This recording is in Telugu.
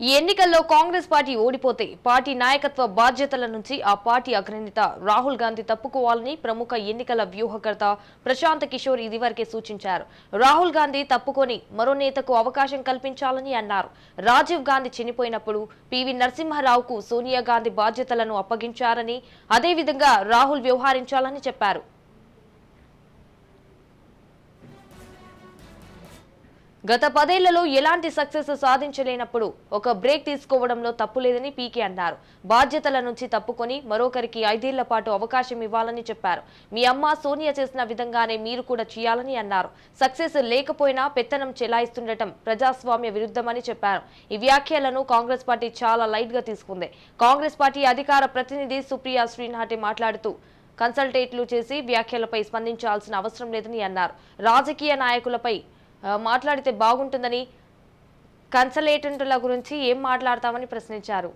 ఈ ఎన్నికల్లో కాంగ్రెస్ పార్టీ ఓడిపోతే పార్టీ నాయకత్వ బాధ్యతల నుంచి ఆ పార్టీ అగ్రనేత రాహుల్ గాంధీ తప్పుకోవాలని ప్రముఖ ఎన్నికల వ్యూహకర్త ప్రశాంత్ కిషోర్ ఇదివరకే సూచించారు. రాహుల్ గాంధీ తప్పుకొని మరో నేతకు అవకాశం కల్పించాలని అన్నారు. రాజీవ్ గాంధీ చనిపోయినప్పుడు పివి నరసింహారావుకు సోనియా గాంధీ బాధ్యతలను అప్పగించారని, అదేవిధంగా రాహుల్ వ్యవహరించాలని చెప్పారు. గత 10 ఏళ్లలో ఎలాంటి సక్సెస్ సాధించలేనప్పుడు ఒక బ్రేక్ తీసుకోవడంలో తప్పులేదని పీకే అన్నారు. బాధ్యతల నుంచి తప్పుకొని మరొకరికి 5 ఏళ్ల పాటు అవకాశం ఇవ్వాలని చెప్పారు. మీ అమ్మ సోనియా చేసిన విధంగానే మీరు కూడా చేయాలని అన్నారు. సక్సెస్ లేకపోయినా పెత్తనం చెలాయిస్తుండటం ప్రజాస్వామ్య విరుద్ధమని చెప్పారు. ఈ వ్యాఖ్యలను కాంగ్రెస్ పార్టీ చాలా లైట్ గా తీసుకుంది. కాంగ్రెస్ పార్టీ అధికార ప్రతినిధి సుప్రియా శ్రీనాథే మాట్లాడుతూ కన్సల్టేట్లు చేసి వ్యాఖ్యలపై స్పందించాల్సిన అవసరం లేదని అన్నారు. రాజకీయ నాయకులపై మాట్లాడితే బాగుంటుందని, కన్సల్టేంట్ల గురించి ఏం మాట్లాడతామని ప్రశ్నించారు.